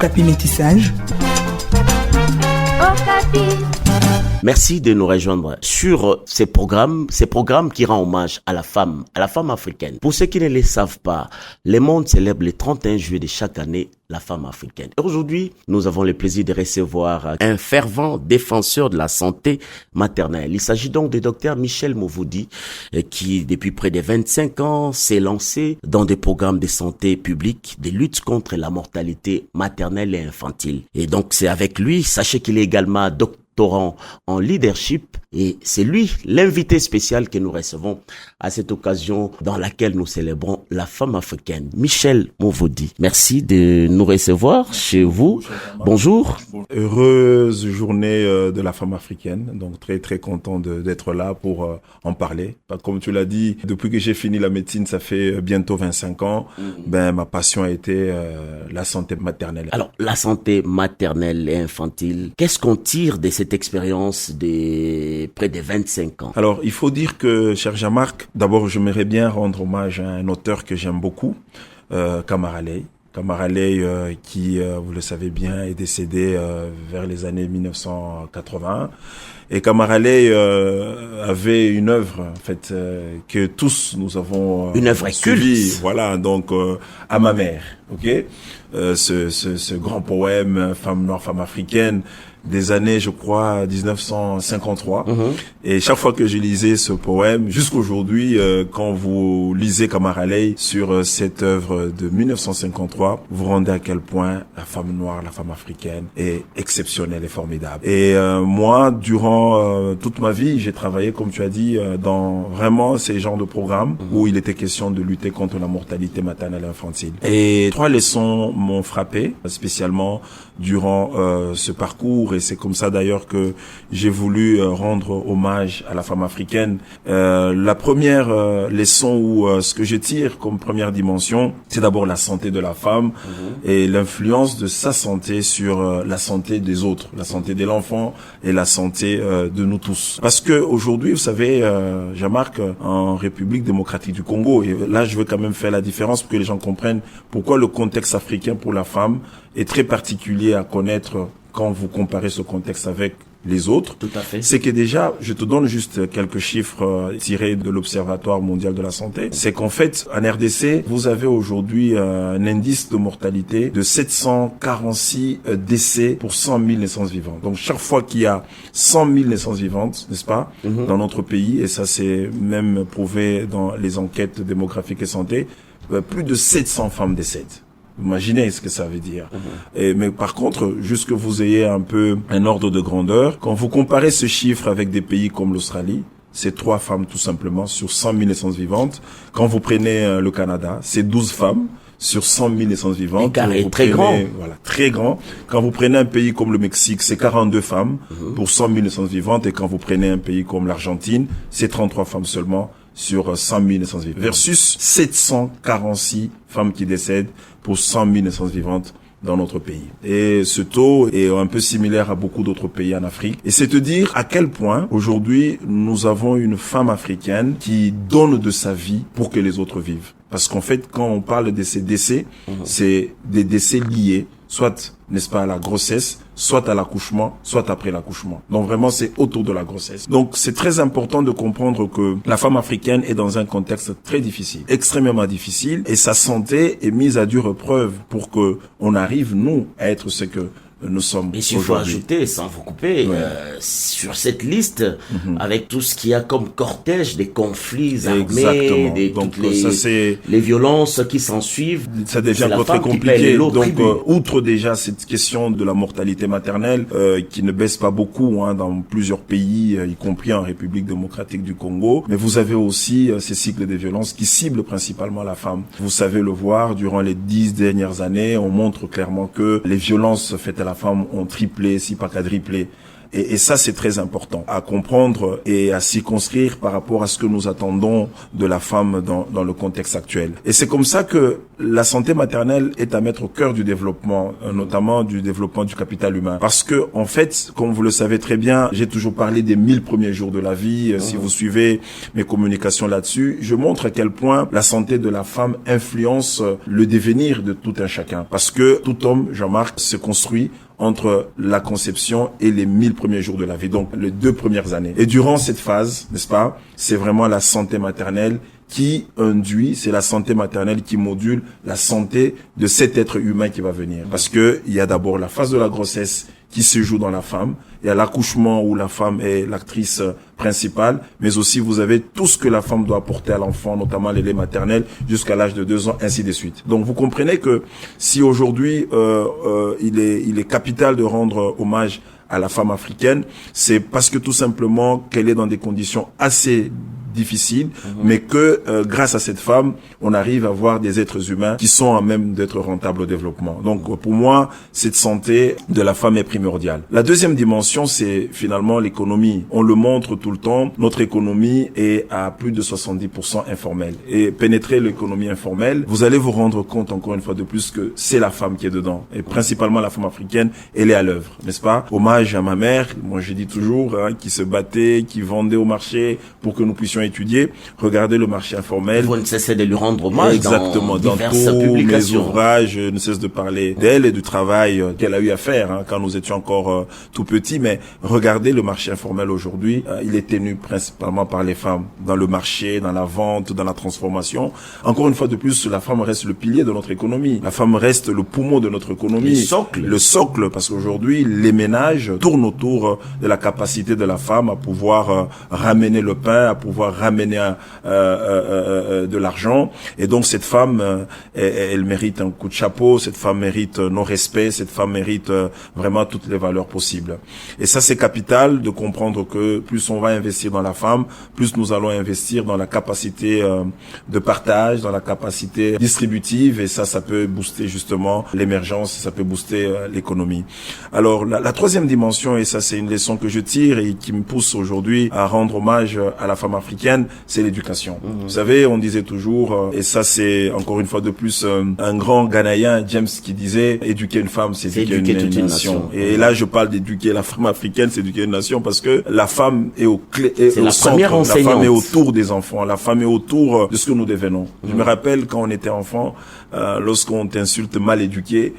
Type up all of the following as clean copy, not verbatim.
Okapi Métissage. Merci de nous rejoindre sur ces programmes qui rendent hommage à la femme africaine. Pour ceux qui ne le savent pas, le monde célèbre le 31 juillet de chaque année la femme africaine. Et aujourd'hui, nous avons le plaisir de recevoir un fervent défenseur de la santé maternelle. Il s'agit donc du docteur Michel Mouvoudi, qui depuis près de 25 ans s'est lancé dans des programmes de santé publique, de lutte contre la mortalité maternelle et infantile. Et donc c'est avec lui, sachez qu'il est également doctorant en leadership et c'est lui l'invité spécial que nous recevons à cette occasion dans laquelle nous célébrons la femme africaine. Michel Mouvoudi, merci de nous recevoir chez vous. Bonjour. Heureuse journée de la femme africaine, donc très très content d'être là pour en parler. Comme tu l'as dit, depuis que j'ai fini la médecine, ça fait bientôt 25 ans, ma passion a été la santé maternelle. Alors, la santé maternelle et infantile, qu'est-ce qu'on tire de cette expérience de près de 25 ans? Alors, il faut dire que, cher Jean-Marc, d'abord, j'aimerais bien rendre hommage à un auteur que j'aime beaucoup, Kamara Lay. Kamara Lay, qui, vous le savez bien, est décédé vers les années 1980. Et Kamara Lay avait une œuvre, en fait, que tous nous avons une œuvre culte. Voilà, donc à ma mère, ok. Ce grand poème, femme noire, femme africaine, des années, je crois, 1953. Et chaque fois que je lisais ce poème, jusqu'aujourd'hui, quand vous lisez Kamara Lay sur cette œuvre de 1953, vous rendez à quel point la femme noire, la femme africaine est exceptionnelle et formidable. Et moi, durant toute ma vie, j'ai travaillé, comme tu as dit, dans vraiment ces genres de programmes où il était question de lutter contre la mortalité maternelle et infantile. Et 3 leçons m'ont frappé, spécialement durant ce parcours, et c'est comme ça d'ailleurs que j'ai voulu rendre hommage à la femme africaine. La première leçon ou ce que je tire comme première dimension, c'est d'abord la santé de la femme et l'influence de sa santé sur la santé des autres, la santé de l'enfant et la santé de nous tous. Parce que aujourd'hui, vous savez, Jean-Marc, en République démocratique du Congo, et là je veux quand même faire la différence pour que les gens comprennent pourquoi le contexte africain pour la femme est très particulier à connaître quand vous comparez ce contexte avec les autres. Tout à fait. C'est que déjà, je te donne juste quelques chiffres tirés de l'Observatoire mondial de la santé. C'est qu'en fait, en RDC, vous avez aujourd'hui un indice de mortalité de 746 décès pour 100 000 naissances vivantes. Donc chaque fois qu'il y a 100 000 naissances vivantes, n'est-ce pas, dans notre pays, et ça c'est même prouvé dans les enquêtes démographiques et santé, plus de 700 femmes décèdent. Imaginez ce que ça veut dire. Mais par contre, juste que vous ayez un peu un ordre de grandeur, quand vous comparez ce chiffre avec des pays comme l'Australie, c'est 3 femmes tout simplement sur 100 000 naissances vivantes. Quand vous prenez le Canada, c'est 12 femmes sur 100 000 naissances vivantes. Très grand. Voilà, très grand. Quand vous prenez un pays comme le Mexique, c'est 42 femmes pour 100 000 naissances vivantes. Et quand vous prenez un pays comme l'Argentine, c'est 33 femmes seulement sur 100 000 naissances vivantes. Versus 746 femmes qui décèdent pour 100 000 naissances vivantes dans notre pays. Et ce taux est un peu similaire à beaucoup d'autres pays en Afrique. Et c'est te dire à quel point aujourd'hui nous avons une femme africaine qui donne de sa vie pour que les autres vivent. Parce qu'en fait, quand on parle de ces décès, c'est des décès liés, soit, n'est-ce pas, à la grossesse, soit à l'accouchement, soit après l'accouchement. Donc vraiment, c'est autour de la grossesse. Donc c'est très important de comprendre que la femme africaine est dans un contexte très difficile, extrêmement difficile, et sa santé est mise à dure preuve pour que on arrive, nous, à être ce que nous sommes aujourd'hui. Et s'il faut ajouter, sans vous couper, sur cette liste, avec tout ce qu'il y a comme cortège des conflits armés, les violences qui s'en suivent, ça devient très compliqué. Donc, outre déjà cette question de la mortalité maternelle, qui ne baisse pas beaucoup dans plusieurs pays, y compris en République démocratique du Congo, mais vous avez aussi ces cycles de violences qui ciblent principalement la femme. Vous savez le voir, durant les 10 dernières années, on montre clairement que les violences faites à la femme ont triplé, si pas quadruplé. Et ça, c'est très important à comprendre et à circonscrire par rapport à ce que nous attendons de la femme dans le contexte actuel. Et c'est comme ça que la santé maternelle est à mettre au cœur du développement, notamment du développement du capital humain. Parce que, en fait, comme vous le savez très bien, j'ai toujours parlé des 1000 premiers jours de la vie. Si vous suivez mes communications là-dessus, je montre à quel point la santé de la femme influence le devenir de tout un chacun. Parce que tout homme, Jean-Marc, se construit entre la conception et les 1000 premiers jours de la vie, donc les 2 premières années. Et durant cette phase, n'est-ce pas, c'est vraiment la santé maternelle qui induit, c'est la santé maternelle qui module la santé de cet être humain qui va venir. Parce que il y a d'abord la phase de la grossesse qui se joue dans la femme, il y a l'accouchement où la femme est l'actrice principale, mais aussi vous avez tout ce que la femme doit apporter à l'enfant, notamment les laits maternels, jusqu'à l'âge de 2 ans, ainsi de suite. Donc vous comprenez que si aujourd'hui il est capital de rendre hommage à la femme africaine, c'est parce que tout simplement qu'elle est dans des conditions assez difficile, mais que grâce à cette femme, on arrive à voir des êtres humains qui sont à même d'être rentables au développement. Donc pour moi, cette santé de la femme est primordiale. La deuxième dimension, c'est finalement l'économie. On le montre tout le temps, notre économie est à plus de 70% informelle. Et pénétrer l'économie informelle, vous allez vous rendre compte encore une fois de plus que c'est la femme qui est dedans. Et principalement la femme africaine, elle est à l'œuvre, n'est-ce pas? Hommage à ma mère, moi je dis toujours, qui se battait, qui vendait au marché pour que nous puissions étudier. Regardez le marché informel. Vous ne cessez de lui rendre hommage. Exactement. Dans tous mes ouvrages, je ne cesse de parler d'elle et du travail qu'elle a eu à faire quand nous étions encore tout petits. Mais regardez le marché informel aujourd'hui. Il est tenu principalement par les femmes. Dans le marché, dans la vente, dans la transformation. Encore une fois de plus, la femme reste le pilier de notre économie. La femme reste le poumon de notre économie. Le socle, parce qu'aujourd'hui, les ménages tournent autour de la capacité de la femme à pouvoir ramener le pain, à pouvoir ramener de l'argent. Et donc cette femme, elle mérite un coup de chapeau, cette femme mérite nos respects, cette femme mérite vraiment toutes les valeurs possibles. Et ça, c'est capital de comprendre que plus on va investir dans la femme, plus nous allons investir dans la capacité de partage, dans la capacité distributive, et ça peut booster justement l'émergence, ça peut booster l'économie. Alors la troisième dimension, et ça c'est une leçon que je tire et qui me pousse aujourd'hui à rendre hommage à la femme africaine, c'est l'éducation. Vous savez, on disait toujours, et ça c'est encore une fois de plus un grand Ghanéen, James, qui disait, éduquer une femme, c'est éduquer une nation. Et là, je parle d'éduquer la femme africaine, c'est éduquer une nation, parce que la femme est au centre, la femme est autour des enfants, la femme est autour de ce que nous devenons. Je me rappelle quand on était enfant, lorsqu'on t'insulte mal éduqué,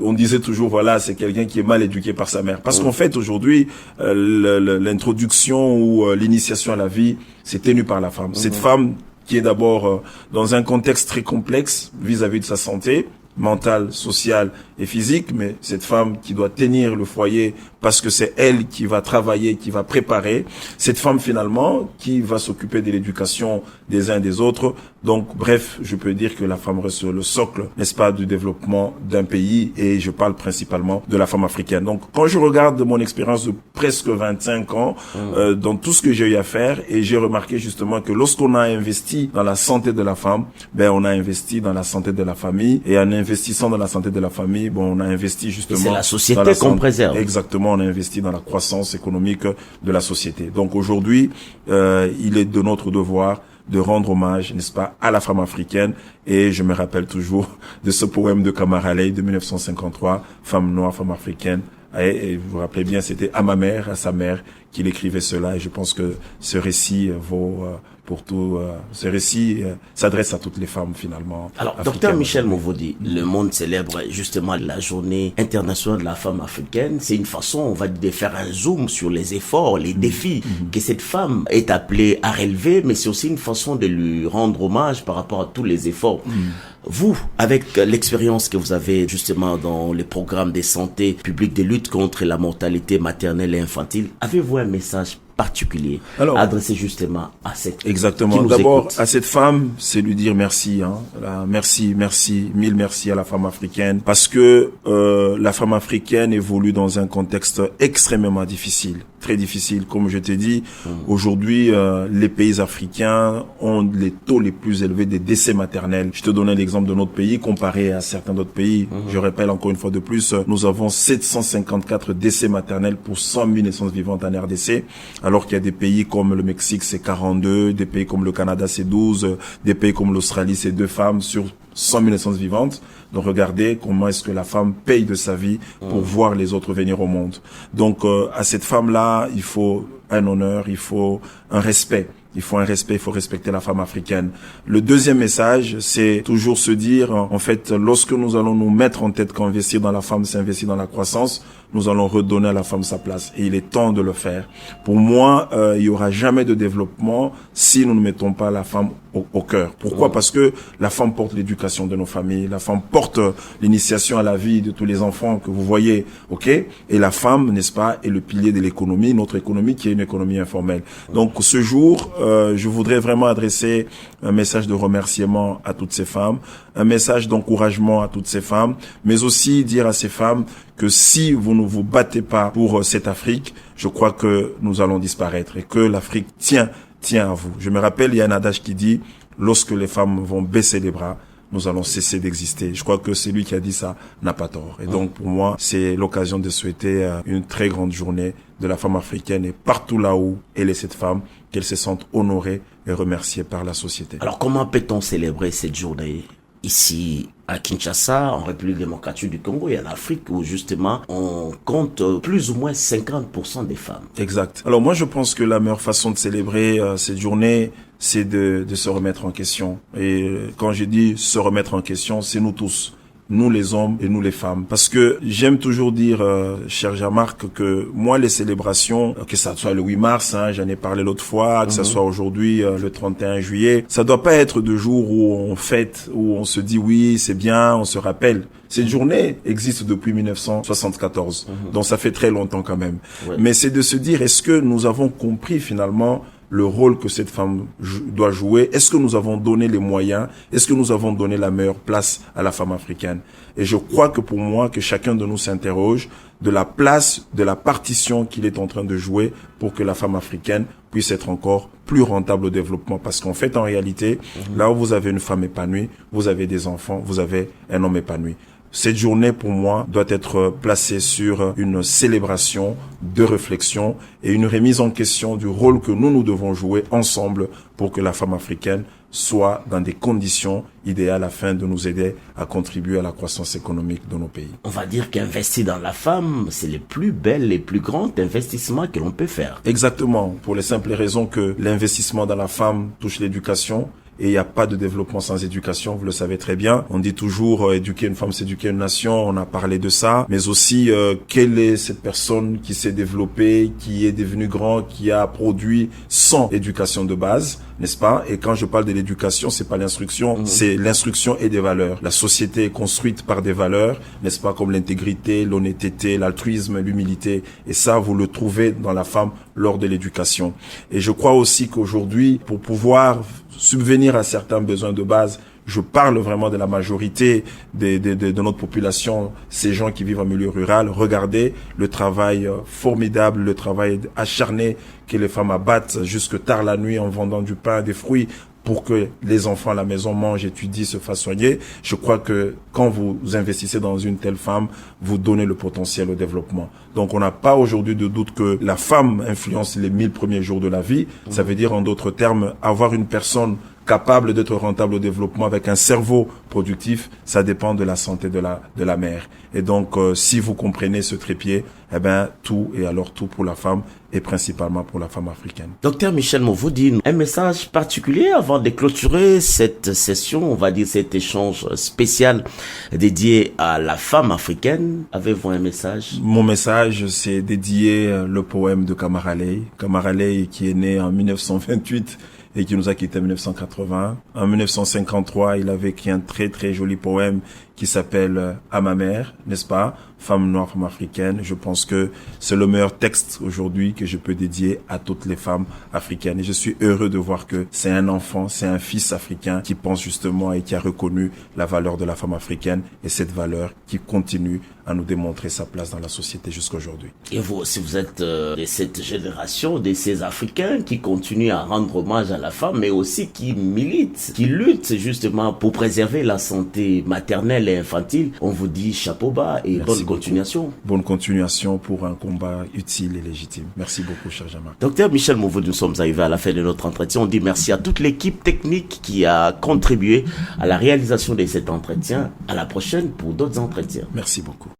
on disait toujours, voilà, c'est quelqu'un qui est mal éduqué par sa mère. Parce qu'en fait, aujourd'hui, l'introduction ou l'initiation à la vie, c'est tenu par la femme. Cette femme qui est d'abord dans un contexte très complexe vis-à-vis de sa santé mentale, sociale et physique, mais cette femme qui doit tenir le foyer parce que c'est elle qui va travailler, qui va préparer, cette femme finalement qui va s'occuper de l'éducation des uns et des autres. Donc bref, je peux dire que la femme reste le socle, n'est-ce pas, du développement d'un pays, et je parle principalement de la femme africaine. Donc quand je regarde mon expérience de presque 25 ans dans tout ce que j'ai eu à faire, et j'ai remarqué justement que lorsqu'on a investi dans la santé de la femme, on a investi dans la santé de la famille, et en investissant dans la santé de la famille, on a investi justement... C'est la société qu'on préserve. Exactement, on a investi dans la croissance économique de la société. Donc aujourd'hui, il est de notre devoir de rendre hommage, n'est-ce pas, à la femme africaine. Et je me rappelle toujours de ce poème de Kamara Lay de 1953, Femme noire, femme africaine. Et vous vous rappelez bien, c'était à ma mère, à sa mère, qu'il écrivait cela. Et je pense que ce récit vaut pour tout. Ce récit s'adresse à toutes les femmes finalement. Alors, docteur Michel Movodi, le monde célèbre justement la journée internationale de la femme africaine. C'est une façon, on va dire, de faire un zoom sur les efforts, les défis que cette femme est appelée à relever, mais c'est aussi une façon de lui rendre hommage par rapport à tous les efforts. Vous, avec l'expérience que vous avez justement dans les programmes de santé publique de lutte contre la mortalité maternelle et infantile, avez-vous un message particulier adressé justement à cette exactement. D'abord, à cette femme, c'est lui dire merci, merci, mille merci à la femme africaine, parce que la femme africaine évolue dans un contexte extrêmement difficile. très difficile. Comme je t'ai dit, aujourd'hui, les pays africains ont les taux les plus élevés des décès maternels. Je te donnais l'exemple de notre pays comparé à certains d'autres pays. Je rappelle encore une fois de plus, nous avons 754 décès maternels pour 100 000 naissances vivantes en RDC, alors qu'il y a des pays comme le Mexique, c'est 42, des pays comme le Canada, c'est 12, des pays comme l'Australie, c'est 2 femmes sur 100 000 naissances vivantes. Donc regardez comment est-ce que la femme paye de sa vie pour voir les autres venir au monde. Donc à cette femme-là, il faut un honneur, il faut un respect. Il faut un respect, il faut respecter la femme africaine. Le deuxième message, c'est toujours se dire, en fait, lorsque nous allons nous mettre en tête qu'investir dans la femme, c'est investir dans la croissance, nous allons redonner à la femme sa place. Et il est temps de le faire. Pour moi, il y aura jamais de développement si nous ne mettons pas la femme au cœur. Pourquoi? Parce que la femme porte l'éducation de nos familles, la femme porte l'initiation à la vie de tous les enfants que vous voyez, ok? Et la femme, n'est-ce pas, est le pilier de l'économie, notre économie qui est une économie informelle. Donc ce jour, je voudrais vraiment adresser un message de remerciement à toutes ces femmes, un message d'encouragement à toutes ces femmes, mais aussi dire à ces femmes que si vous ne vous battez pas pour cette Afrique, je crois que nous allons disparaître et que l'Afrique tient à vous. Je me rappelle, il y a un adage qui dit, lorsque les femmes vont baisser les bras, nous allons cesser d'exister. Je crois que celui qui a dit ça n'a pas tort. Et donc, pour moi, c'est l'occasion de souhaiter une très grande journée de la femme africaine et partout là où elle est cette femme, qu'elle se sente honorée et remerciée par la société. Alors, comment peut-on célébrer cette journée ici à Kinshasa, en République démocratique du Congo et en Afrique où justement on compte plus ou moins 50% des femmes? Exact. Alors moi je pense que la meilleure façon de célébrer cette journée, c'est de se remettre en question. Et quand je dis se remettre en question, c'est nous tous. Nous les hommes et nous les femmes. Parce que j'aime toujours dire, cher Jean-Marc, que moi les célébrations, que ça soit le 8 mars, j'en ai parlé l'autre fois, que ça soit aujourd'hui le 31 juillet, ça doit pas être de jours où on fête, où on se dit oui, c'est bien, on se rappelle. Cette journée existe depuis 1974. Donc ça fait très longtemps quand même. Ouais. Mais c'est de se dire, est-ce que nous avons compris finalement le rôle que cette femme doit jouer? Est-ce que nous avons donné les moyens? Est-ce que nous avons donné la meilleure place à la femme africaine? Et je crois que pour moi, que chacun de nous s'interroge de la place, de la partition qu'il est en train de jouer pour que la femme africaine puisse être encore plus rentable au développement. Parce qu'en fait, en réalité, là où vous avez une femme épanouie, vous avez des enfants, vous avez un homme épanoui. Cette journée, pour moi, doit être placée sur une célébration de réflexion et une remise en question du rôle que nous devons jouer ensemble pour que la femme africaine soit dans des conditions idéales afin de nous aider à contribuer à la croissance économique de nos pays. On va dire qu'investir dans la femme, c'est le plus bel et plus grand investissement que l'on peut faire. Exactement, pour les simples raisons que l'investissement dans la femme touche l'éducation. Et il n'y a pas de développement sans éducation, vous le savez très bien. On dit toujours éduquer une femme, c'est éduquer une nation, on a parlé de ça. Mais aussi, quelle est cette personne qui s'est développée, qui est devenue grand, qui a produit sans éducation de base, n'est-ce pas? Et quand je parle de l'éducation, c'est pas l'instruction, c'est l'instruction et des valeurs. La société est construite par des valeurs, n'est-ce pas, comme l'intégrité, l'honnêteté, l'altruisme, l'humilité. Et ça, vous le trouvez dans la femme lors de l'éducation. Et je crois aussi qu'aujourd'hui, pour pouvoir subvenir à certains besoins de base, je parle vraiment de la majorité de notre population, ces gens qui vivent en milieu rural. Regardez le travail formidable, le travail acharné que les femmes abattent jusque tard la nuit en vendant du pain, des fruits, pour que les enfants à la maison mangent, étudient, se fassent soigner. Je crois que quand vous investissez dans une telle femme, vous donnez le potentiel au développement. Donc on n'a pas aujourd'hui de doute que la femme influence les 1000 premiers jours de la vie. Ça veut dire en d'autres termes, avoir une personne capable d'être rentable au développement avec un cerveau productif, ça dépend de la santé de la mère. Et donc, si vous comprenez ce trépied, eh ben, tout, et alors tout pour la femme, et principalement pour la femme africaine. Docteur Michel Mouvoudi, un message particulier avant de clôturer cette session, on va dire cet échange spécial dédié à la femme africaine. Avez-vous un message? Mon message, c'est dédié le poème de Kamara Ley. Kamara Ley qui est né en 1928 et qui nous a quittés en 1980. En 1953, il avait écrit un très très joli poème qui s'appelle À ma mère, n'est-ce pas? Femme noire, femme africaine. Je pense que c'est le meilleur texte aujourd'hui que je peux dédier à toutes les femmes africaines. Et je suis heureux de voir que c'est un enfant, c'est un fils africain qui pense justement et qui a reconnu la valeur de la femme africaine et cette valeur qui continue à nous démontrer sa place dans la société jusqu'à aujourd'hui. Et vous aussi, vous êtes de cette génération, de ces Africains qui continuent à rendre hommage à la femme, mais aussi qui militent, qui luttent justement pour préserver la santé maternelle et infantile. On vous dit chapeau bas et bonne continuation. Bonne continuation pour un combat utile et légitime. Merci beaucoup, cher Jamal. Docteur Michel Mouvoud, nous sommes arrivés à la fin de notre entretien. On dit merci à toute l'équipe technique qui a contribué à la réalisation de cet entretien. À la prochaine pour d'autres entretiens. Merci beaucoup.